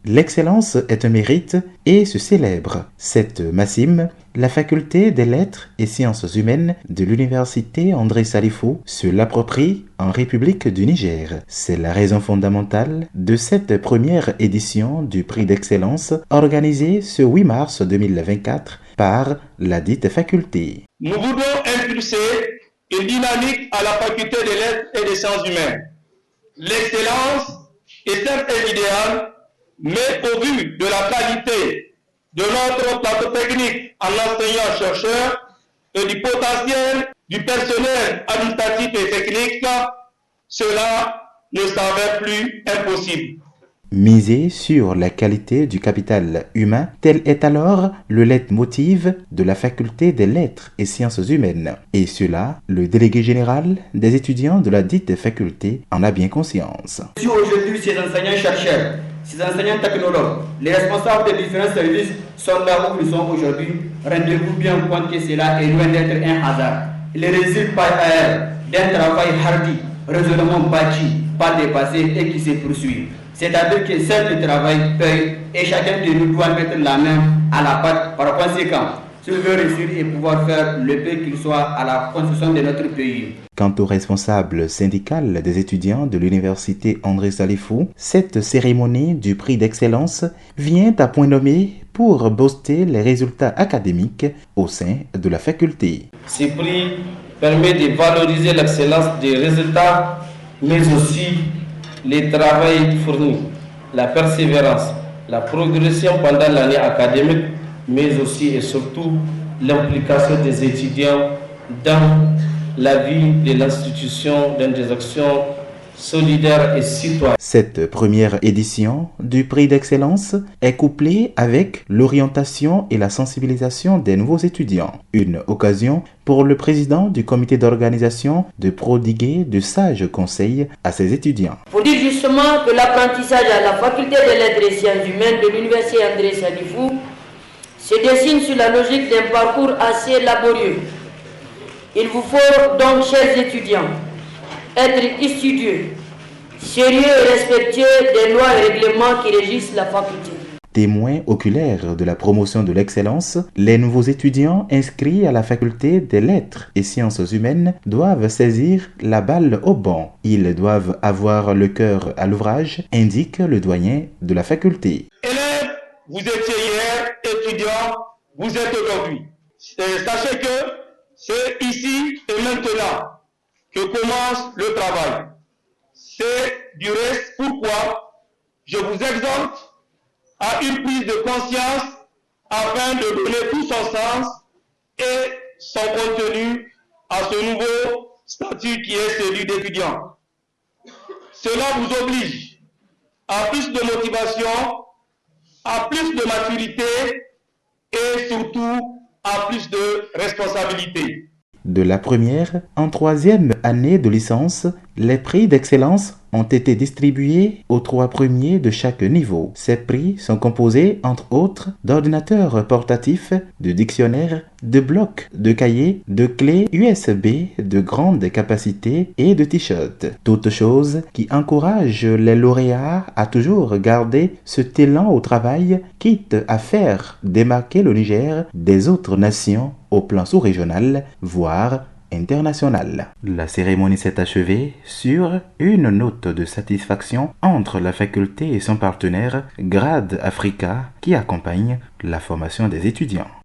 L'excellence est un mérite et se célèbre. Cette maxime, la faculté des lettres et sciences humaines de l'université André Salifou se l'approprie en République du Niger. C'est la raison fondamentale de cette première édition du prix d'excellence organisée ce 8 mars 2024 par la dite faculté. Nous voulons impulser une dynamique à la faculté des lettres et des sciences humaines. L'excellence est certes un idéal, mais au vu de la qualité de notre plateau technique en enseignants-chercheurs et du potentiel du personnel administratif et technique, cela ne s'avère plus impossible. Miser sur la qualité du capital humain, tel est alors le leitmotiv de la faculté des lettres et sciences humaines. Et cela, le délégué général des étudiants de la dite faculté en a bien conscience. Si aujourd'hui ces enseignants-chercheurs, ces enseignants technologues, les responsables des différents services sont là où ils sont aujourd'hui, rendez-vous bien compte que cela est loin d'être un hasard. Il résulte par ailleurs d'un travail hardi, résolument bâti, pas dépassé et qui se poursuit. C'est-à-dire que seul le travail paye et chacun de nous doit mettre la main à la pâte. Par conséquent, s'il veut réussir et pouvoir faire le peu qu'il soit à la construction de notre pays. Quant au responsable syndical des étudiants de l'université André Salifou, cette cérémonie du prix d'excellence vient à point nommé pour booster les résultats académiques au sein de la faculté. Ce prix permet de valoriser l'excellence des résultats, mais aussi le travail fourni, la persévérance, la progression pendant l'année académique, mais aussi et surtout l'implication des étudiants dans la vie de l'institution, dans des actions solidaires et citoyennes. Cette première édition du prix d'excellence est couplée avec l'orientation et la sensibilisation des nouveaux étudiants. Une occasion pour le président du comité d'organisation de prodiguer de sages conseils à ses étudiants. Pour dire justement que l'apprentissage à la faculté des lettres et sciences humaines de l'université André Salifou se dessine sur la logique d'un parcours assez laborieux. Il vous faut donc, chers étudiants, être studieux, sérieux et respectueux des lois et règlements qui régissent la faculté. Témoins oculaires de la promotion de l'excellence, les nouveaux étudiants inscrits à la faculté des lettres et sciences humaines doivent saisir la balle au bon. Ils doivent avoir le cœur à l'ouvrage, indique le doyen de la faculté. Élèves, vous étiez hier, étudiants, vous êtes aujourd'hui. Sachez que c'est ici et maintenant que commence le travail. C'est du reste pourquoi je vous exhorte à une prise de conscience afin de donner tout son sens et son contenu à ce nouveau statut qui est celui d'étudiant. Cela vous oblige à plus de motivation, à plus de maturité et surtout à plus de responsabilité. De la première en troisième année de licence, les prix d'excellence ont été distribués aux 3 premiers de chaque niveau. Ces prix sont composés, entre autres, d'ordinateurs portatifs, de dictionnaires, de blocs, de cahiers, de clés USB de grande capacité et de t-shirts. Toutes choses qui encouragent les lauréats à toujours garder cet élan au travail, quitte à faire démarquer le Niger des autres nations au plan sous-régional, voire international. La cérémonie s'est achevée sur une note de satisfaction entre la faculté et son partenaire Grade Africa qui accompagne la formation des étudiants.